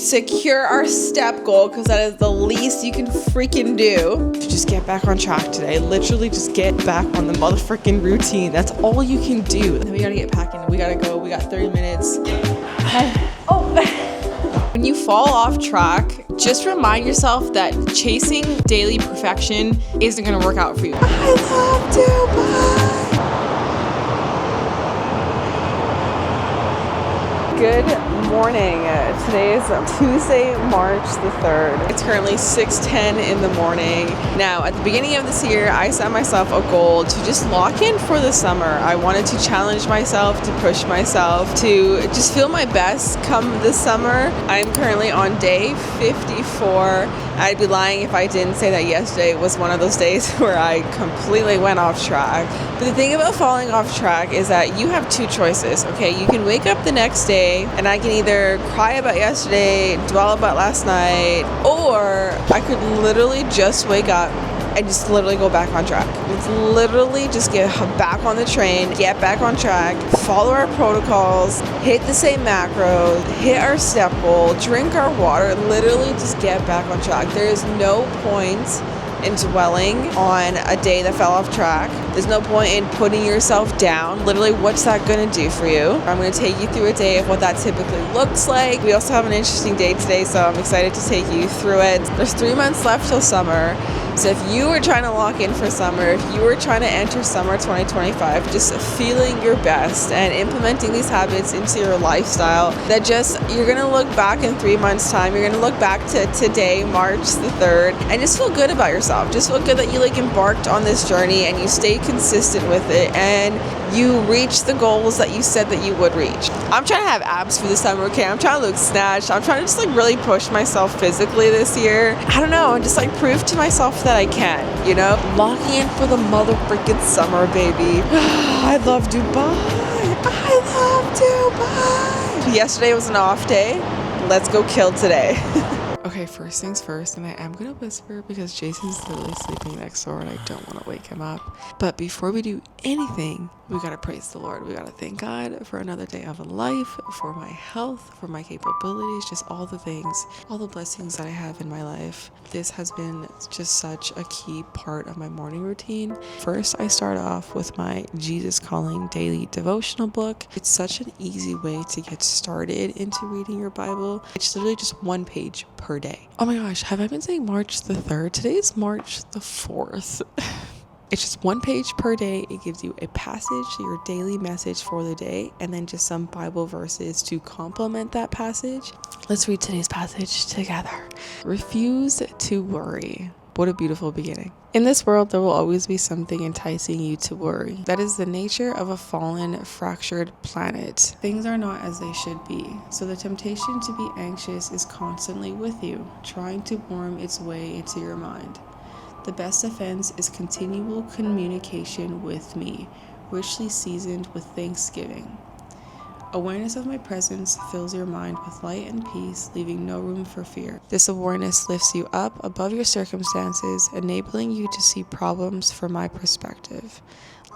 secure our step goal, because that is the least you can freaking do to just get back on track today. Literally just get back on the motherfucking routine. That's all you can do. Then we gotta get packing. We gotta go. We got 30 minutes. When you fall off track, just remind yourself that chasing daily perfection isn't gonna work out for you. I love Dubai. Good morning. Today is Tuesday, March the 3rd. It's currently 6:10 in the morning. Now, at the beginning of this year, I set myself a goal to just lock in for the summer. I wanted to challenge myself, to push myself, to just feel my best come this summer. I'm currently on day 54. I'd be lying if I didn't say that yesterday was one of those days where I completely went off track. But the thing about falling off track is that you have two choices, okay? You can wake up the next day and I can either cry about yesterday, dwell about last night, or I could literally just wake up and just literally go back on track. It's literally just get back on the train, get back on track, follow our protocols, hit the same macros, hit our step goal, drink our water, literally just get back on track. There is no point in dwelling on a day that fell off track. There's no point in putting yourself down. Literally, what's that gonna do for you? I'm gonna take you through a day of what that typically looks like. We also have an interesting day today, so I'm excited to take you through it. There's 3 months left till summer. So if you were trying to lock in for summer, if you were trying to enter summer 2025, just feeling your best and implementing these habits into your lifestyle, that just, you're gonna look back in 3 months time, you're gonna look back to today, March the 3rd, and just feel good about yourself. Just feel good that you embarked on this journey and you stayed consistent with it and you reached the goals that you said that you would reach. I'm trying to have abs for the summer, okay? I'm trying to look snatched. I'm trying to just really push myself physically this year. I don't know, and just prove to myself that I can, Locking in for the mother freaking summer, baby. I love Dubai. I love Dubai. Yesterday was an off day. Let's go kill today. Okay, first things first, and I am going to whisper because Jason's literally sleeping next door and I don't want to wake him up. But before we do anything, we got to praise the Lord. We got to thank God for another day of life, for my health, for my capabilities, just all the things, all the blessings that I have in my life. This has been just such a key part of my morning routine. First, I start off with my Jesus Calling daily devotional book. It's such an easy way to get started into reading your Bible. It's literally just one page per day. Oh my gosh, have I been saying March the 3rd? Today is March the 4th. It's just one page per day. It gives you a passage, your daily message for the day, and then just some Bible verses to complement that passage. Let's read today's passage together. Refuse to worry. What a beautiful beginning. In this world, there will always be something enticing you to worry. That is the nature of a fallen, fractured planet. Things are not as they should be, so the temptation to be anxious is constantly with you, trying to worm its way into your mind. The best defense is continual communication with me, richly seasoned with thanksgiving. Awareness of my presence fills your mind with light and peace, leaving no room for fear. This awareness lifts you up above your circumstances, enabling you to see problems from my perspective.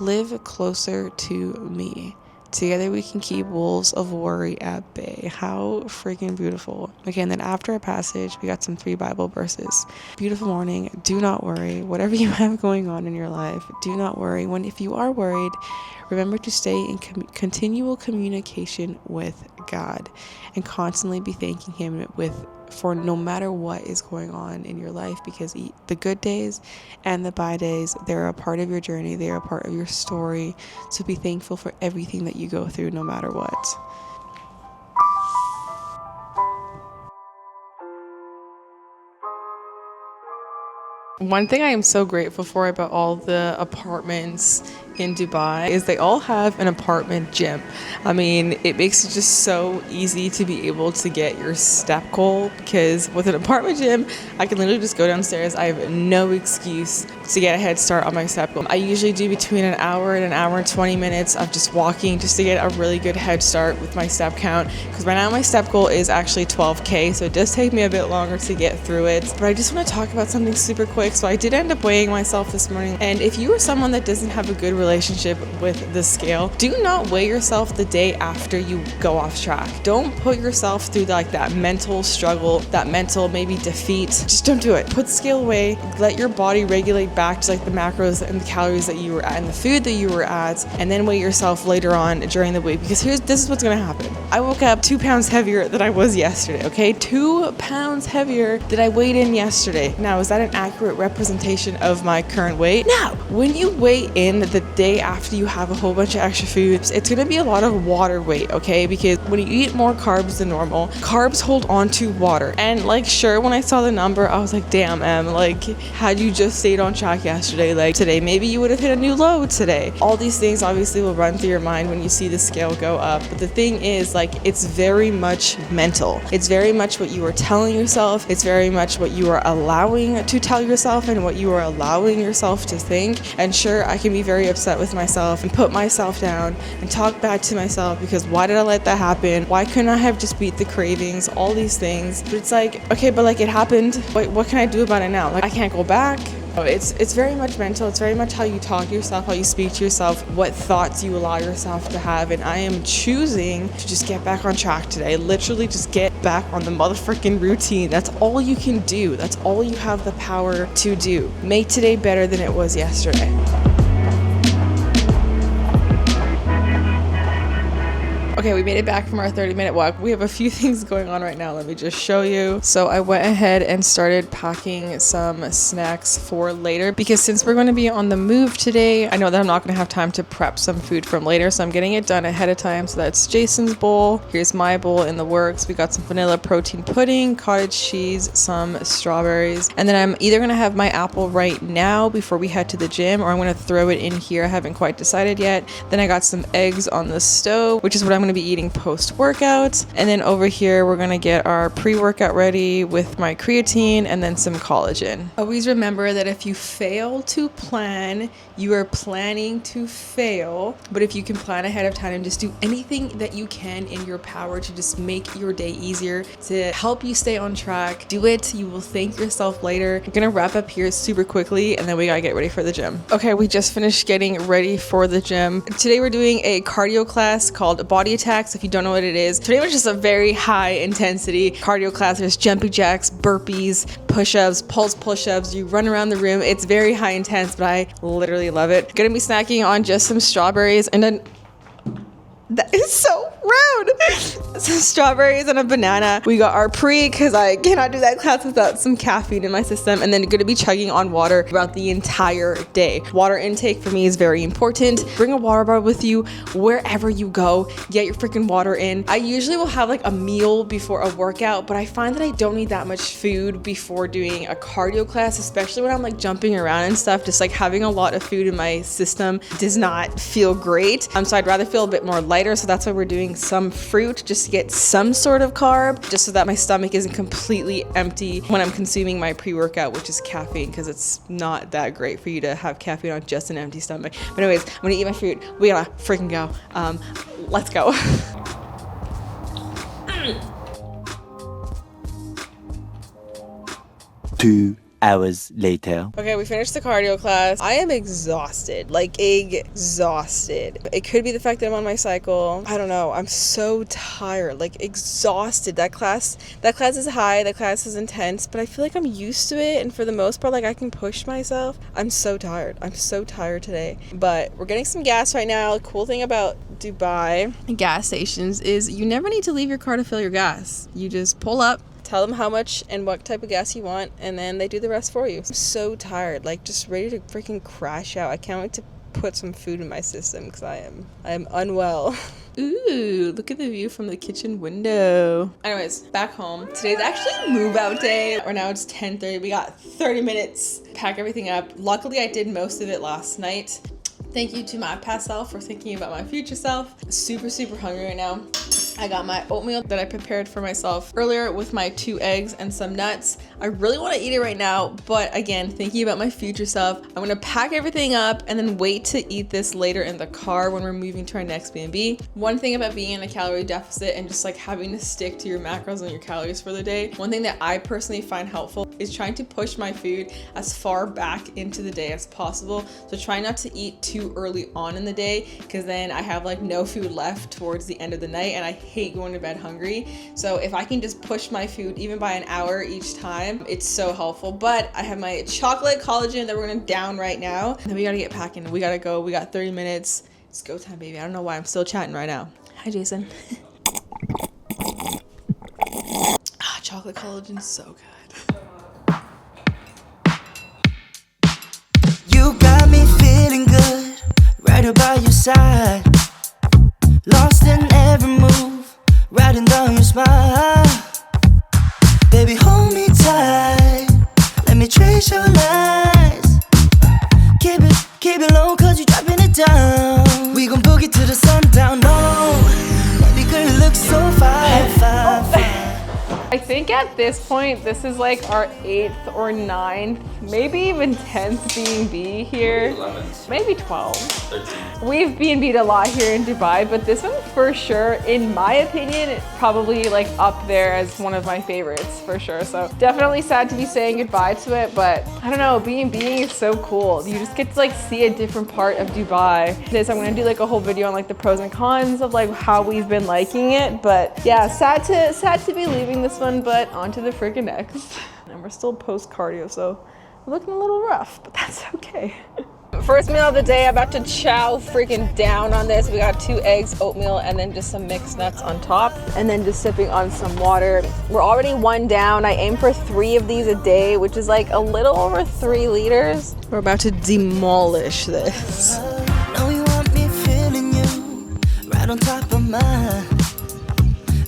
Live closer to me. Together we can keep wolves of worry at bay. How freaking beautiful. Okay, and then after a passage, we got some 3 Bible verses. Beautiful morning. Do not worry. Whatever you have going on in your life, do not worry. If you are worried, remember to stay in continual communication with God and constantly be thanking Him for no matter what is going on in your life, because the good days and the bad days, they're a part of your journey. They're a part of your story. So be thankful for everything that you go through, no matter what. One thing I am so grateful for about all the apartments in Dubai is they all have an apartment gym. I mean, it makes it just so easy to be able to get your step goal, because with an apartment gym, I can literally just go downstairs. I have no excuse to get a head start on my step goal. I usually do between an hour and 20 minutes of just walking just to get a really good head start with my step count, because right now my step goal is actually 12K, so it does take me a bit longer to get through it. But I just want to talk about something super quick. So I did end up weighing myself this morning. And if you are someone that doesn't have a good relationship with the scale, do not weigh yourself the day after you go off track. Don't put yourself through like that mental struggle, that mental maybe defeat. Just don't do it. Put the scale away. Let your body regulate back to like the macros and the calories that you were at and the food that you were at, and then weigh yourself later on during the week. Because this is what's gonna happen. I woke up 2 pounds heavier than I was yesterday, okay? 2 pounds heavier than I weighed in yesterday. Now, is that an accurate representation of my current weight? No. When you weigh in the day after you have a whole bunch of extra foods, it's gonna be a lot of water weight, okay? Because when you eat more carbs than normal, carbs hold on to water. And like, sure, when I saw the number, I was like, damn, Em, like, had you just stayed on track yesterday, like today, maybe you would have hit a new low today. All these things obviously will run through your mind when you see the scale go up. But the thing is, like, it's very much mental. It's very much what you are telling yourself. It's very much what you are allowing to tell yourself and what you are allowing yourself to think. And sure, I can be very upset with myself and put myself down and talk back to myself because why did I let that happen? Why couldn't I have just beat the cravings? All these things. But it's like, okay, but like it happened. Wait, what can I do about it now? Like I can't go back. It's very much mental. It's very much how you talk to yourself, how you speak to yourself, what thoughts you allow yourself to have. And I am choosing to just get back on track today. Literally just get back on the motherfucking routine. That's all you can do. That's all you have the power to do. Make today better than it was yesterday. Okay, we made it back from our 30-minute walk. We have a few things going on right now. Let me just show you. So I went ahead and started packing some snacks for later because since we're going to be on the move today, I know that I'm not going to have time to prep some food from later. So I'm getting it done ahead of time. So that's Jason's bowl. Here's my bowl in the works. We got some vanilla protein pudding, cottage cheese, some strawberries. And then I'm either going to have my apple right now before we head to the gym, or I'm going to throw it in here. I haven't quite decided yet. Then I got some eggs on the stove, which is what I'm going to be eating post-workout. And then over here we're going to get our pre-workout ready with my creatine and then some collagen. Always remember that if you fail to plan, you are planning to fail. But if you can plan ahead of time and just do anything that you can in your power to just make your day easier, to help you stay on track, do it. You will thank yourself later. I'm gonna wrap up here super quickly and then we gotta get ready for the gym. Okay, we just finished getting ready for the gym. Today we're doing a cardio class called Body Attacks. If you don't know what it is, today was just a very high intensity cardio class. There's jumping jacks, burpees, push-ups, pulse push-ups. You run around the room. It's very high intense, but I literally love it. Gonna be snacking on just some strawberries and then that is so rude. Some strawberries and a banana. We got our pre because I cannot do that class without some caffeine in my system, and then going to be chugging on water throughout the entire day. Water intake for me is very important. Bring a water bottle with you wherever you go. Get your freaking water in. I usually will have like a meal before a workout, but I find that I don't need that much food before doing a cardio class, especially when I'm like jumping around and stuff. Just like having a lot of food in my system does not feel great. So I'd rather feel a bit more lighter. So that's why we're doing some fruit just to get some sort of carb, just so that my stomach isn't completely empty when I'm consuming my pre-workout, which is caffeine, because it's not that great for you to have caffeine on just an empty stomach. But anyways, I'm gonna eat my fruit. We gotta freaking go. Let's go. 2 hours later. Okay, we finished the cardio class. I am exhausted, like exhausted. It could be the fact that I'm on my cycle. I don't know. I'm so tired, like exhausted. That class is high, that class is intense, but I feel like I'm used to it. And for the most part, like I can push myself. I'm so tired. I'm so tired today, but we're getting some gas right now. The cool thing about Dubai gas stations is you never need to leave your car to fill your gas. You just pull up, tell them how much and what type of gas you want, and then they do the rest for you. I'm so tired, like just ready to freaking crash out. I can't wait to put some food in my system because I am unwell. Ooh, look at the view from the kitchen window. Anyways, back home. Today's actually move out day. Or now it's 10:30. We got 30 minutes. Pack everything up. Luckily, I did most of it last night. Thank you to my past self for thinking about my future self. Super, super hungry right now. I got my oatmeal that I prepared for myself earlier with my 2 eggs and some nuts. I really want to eat it right now, but again, thinking about my future self, I'm gonna pack everything up and then wait to eat this later in the car when we're moving to our next B&B. One thing about being in a calorie deficit and just like having to stick to your macros and your calories for the day, one thing that I personally find helpful is trying to push my food as far back into the day as possible. So try not to eat too early on in the day, because then I have like no food left towards the end of the night and I hate going to bed hungry. So if I can just push my food even by an hour each time, it's so helpful. But I have my chocolate collagen that we're gonna down right now. And then we gotta get packing. We gotta go. We got 30 minutes. It's go time, baby. I don't know why I'm still chatting right now. Hi, Jason. Chocolate collagen is so good. You got me feeling good, right about your side. Lost in every move, riding down your smile. Baby, hold me tight, let me trace your lies. Keep it low, cause you dropping it down. We gon' boogie to the sundown, no. Baby girl, you look so fine, fine, fine. I think at this point, this is like our 8th or 9th, maybe even 10th B&B here. 11. Maybe 12. 13. We've B&B'd a lot here in Dubai, but this one for sure, in my opinion, it's probably like up there as one of my favorites for sure. So definitely sad to be saying goodbye to it, but I don't know, B&Bing is so cool. You just get to like see a different part of Dubai. I'm gonna do like a whole video on like the pros and cons of like how we've been liking it, but yeah, sad to be leaving this one, but on to the freaking next. And we're still post cardio, so we're looking a little rough, but that's okay. First meal of the day, I'm about to chow freaking down on this. We got 2 eggs, oatmeal, and then just some mixed nuts on top, and then just sipping on some water. We're already 1 down. I aim for 3 of these a day, which is like a little over 3 liters. We're about to demolish this. Know you want me feeling you, right on top of mine.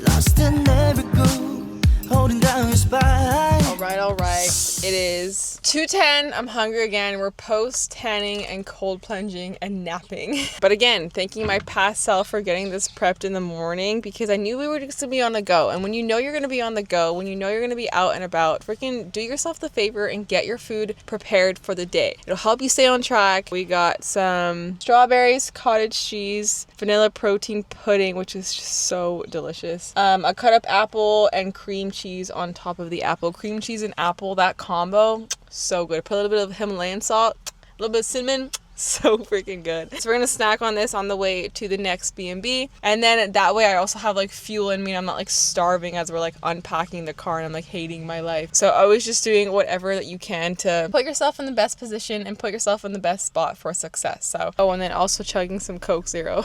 Lost in every groove, holding down your spine. All right. It is 2:10. I'm hungry again. We're post tanning and cold plunging and napping. But again, thanking my past self for getting this prepped in the morning, because I knew we were just gonna be on the go. And when you know you're gonna be on the go, when you know you're gonna be out and about, freaking do yourself the favor and get your food prepared for the day. It'll help you stay on track. We got some strawberries, cottage cheese, vanilla protein pudding, which is just so delicious. A cut up apple and cream cheese on top of the apple. Cream cheese and apple, that combo, so good. Put a little bit of Himalayan salt, a little bit of cinnamon, so freaking good. So we're gonna snack on this on the way to the next B&B, and then that way I also have like fuel in me and I'm not like starving as we're like unpacking the car and I'm like hating my life. So always just doing whatever that you can to put yourself in the best position and put yourself in the best spot for success. So, oh, and then also chugging some Coke Zero.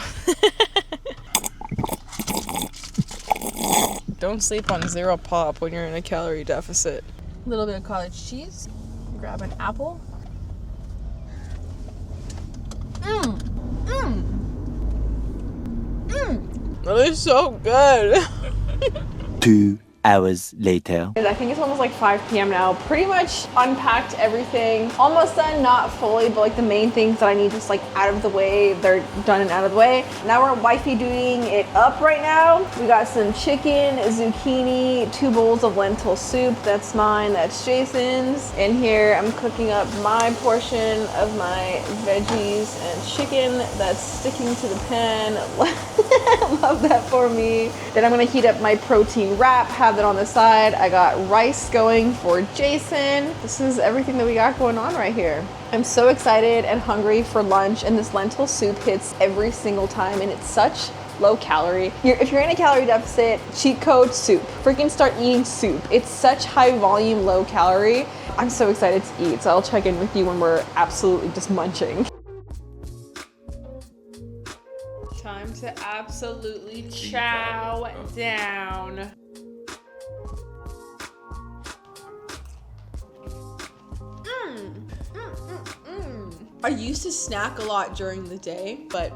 Don't sleep on zero pop when you're in a calorie deficit. A little bit of cottage cheese. Grab an apple. That is so good. 2 hours later. I think it's almost like 5 p.m. now. Pretty much unpacked everything. Almost done, not fully, but like the main things that I need just like out of the way, they're done and out of the way. Now we're wifey doing it up right now. We got some chicken, zucchini, 2 bowls of lentil soup. That's mine, that's Jason's. In here, I'm cooking up my portion of my veggies and chicken that's sticking to the pan. Love that for me. Then I'm gonna heat up my protein wrap, have that on the side. I got rice going for Jason. This is everything that we got going on right here. I'm so excited and hungry for lunch, and this lentil soup hits every single time, and it's such low calorie. If you're in a calorie deficit, cheat code soup. Freaking start eating soup. It's such high volume, low calorie. I'm so excited to eat, so I'll check in with you when we're absolutely just munching. Time to absolutely chow down. I used to snack a lot during the day, but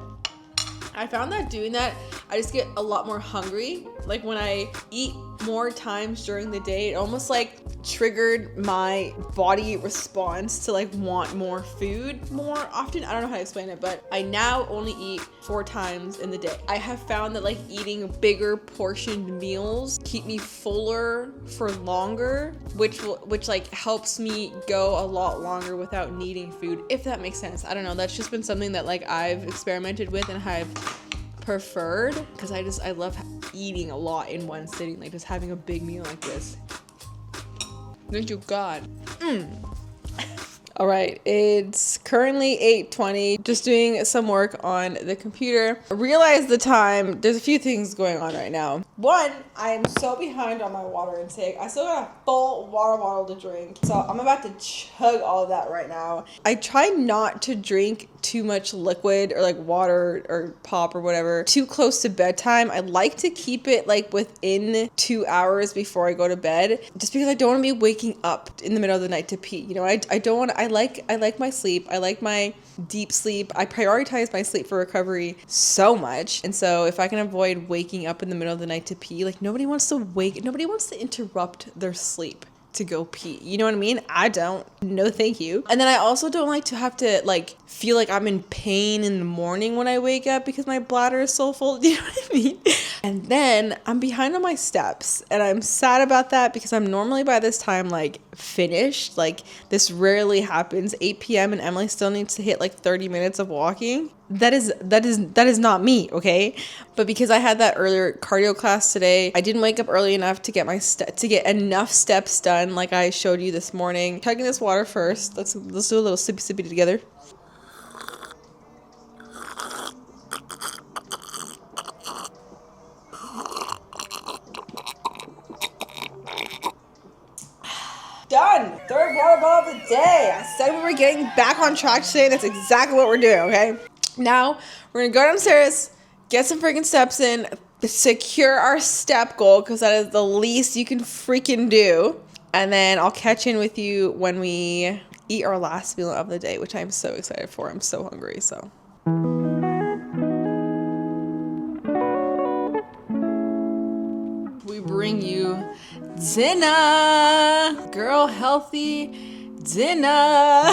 I found that doing that, I just get a lot more hungry. Like when I eat more times during the day, it almost like triggered my body response to like want more food more often. I don't know how to explain it, but I now only eat 4 times in the day. I have found that like eating bigger portioned meals keep me fuller for longer, which like helps me go a lot longer without needing food, if that makes sense. I don't know. That's just been something that like I've experimented with and have preferred, because I love eating a lot in one sitting, like just having a big meal like this. Thank you, God. All right, it's currently 8:20, just doing some work on the computer. I realized the time, there's a few things going on right now. One, I am so behind on my water intake. I still got a full water bottle to drink, so I'm about to chug all of that right now. I try not to drink too much liquid or like water or pop or whatever too close to bedtime. I like to keep it like within 2 hours before I go to bed, just because I don't want to be waking up in the middle of the night to pee. You know, I don't want to, I like my sleep. I like my deep sleep. I prioritize my sleep for recovery so much. And so if I can avoid waking up in the middle of the night to pee, like nobody wants to interrupt their sleep to go pee. You know what I mean? I don't. No, thank you. And then I also don't like to have to like feel like I'm in pain in the morning when I wake up because my bladder is so full. You know what I mean? And then I'm behind on my steps, and I'm sad about that because I'm normally by this time like finished. Like this rarely happens. 8 p.m. and Emily still needs to hit like 30 minutes of walking. That is not me, okay? But because I had that earlier cardio class today, I didn't wake up early enough to get enough steps done like I showed you this morning. Chugging this water first. Let's do a little sippy together. Done! Third water bottle of the day. I said we were getting back on track today, and that's exactly what we're doing, okay? Now, we're gonna go downstairs, get some freaking steps in, secure our step goal, because that is the least you can freaking do. And then I'll catch in with you when we eat our last meal of the day, which I'm so excited for. I'm so hungry, so. We bring you dinner. Girl, healthy dinner.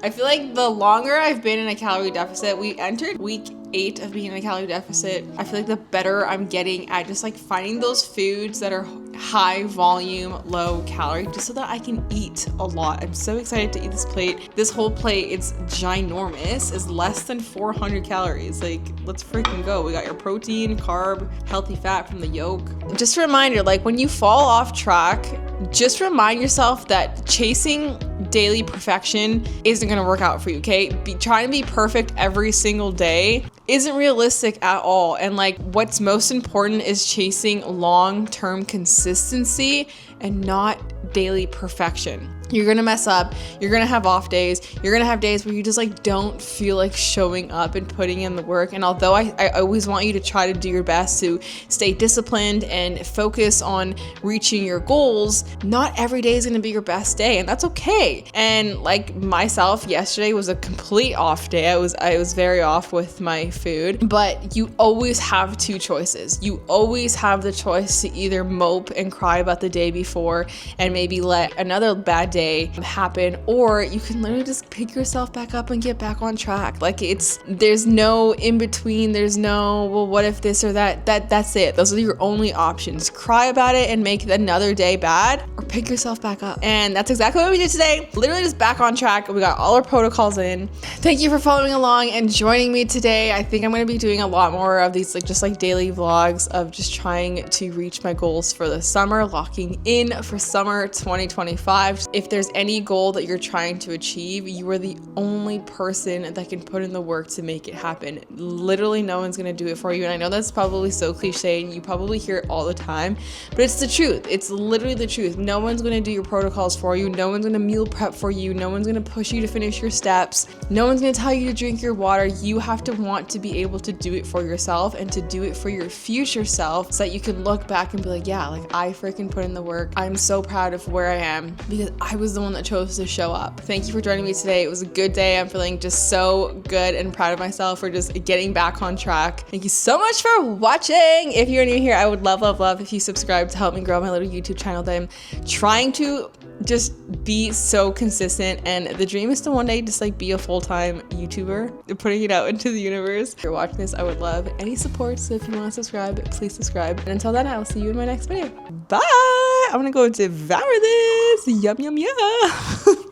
I feel like the longer I've been in a calorie deficit, we entered week 8 of being in a calorie deficit. I feel like the better I'm getting at just like finding those foods that are high volume, low calorie, just so that I can eat a lot. I'm so excited to eat this plate. This whole plate, it's ginormous. It's less than 400 calories. Like, let's freaking go. We got your protein, carb, healthy fat from the yolk. Just a reminder, like when you fall off track, just remind yourself that chasing daily perfection isn't gonna work out for you, okay? Trying to be perfect every single day isn't realistic at all. And like what's most important is chasing long-term consistency and not daily perfection. You're gonna mess up, you're gonna have off days, you're gonna have days where you just like don't feel like showing up and putting in the work. And although I always want you to try to do your best to stay disciplined and focus on reaching your goals, not every day is gonna be your best day, and that's okay. And like myself, yesterday was a complete off day. I was very off with my food, but you always have 2 choices. You always have the choice to either mope and cry about the day before and maybe let another bad day happen, or you can literally just pick yourself back up and get back on track. Like there's no in between. There's no, well, what if this or that? That's it. Those are your only options. Cry about it and make another day bad, or pick yourself back up. And that's exactly what we did today. Literally just back on track. We got all our protocols in. Thank you for following along and joining me today. I think I'm going to be doing a lot more of these just daily vlogs of just trying to reach my goals for the summer, locking in for summer 2025. If there's any goal that you're trying to achieve, you are the only person that can put in the work to make it happen. Literally no one's gonna do it for you. And I know that's probably so cliche and you probably hear it all the time, but it's the truth. It's literally the truth. No one's gonna do your protocols for you. No one's gonna meal prep for you. No one's gonna push you to finish your steps. No one's gonna tell you to drink your water. You have to want to be able to do it for yourself and to do it for your future self, so that you can look back and be like, yeah, like I freaking put in the work. I'm so proud of where I am because I I was the one that chose to show up. Thank you for joining me today. It was a good day. I'm feeling just so good and proud of myself for just getting back on track. Thank you so much for watching. If you're new here, I would love if you subscribe to help me grow my little YouTube channel that I'm trying to just be so consistent, and the dream is to one day just like be a full-time YouTuber, putting it out into the universe. If you're watching this, I would love any support, so if you want to subscribe, please subscribe. And until then, I'll see you in my next video. Bye! I'm gonna go devour this. Yum, yum, yum.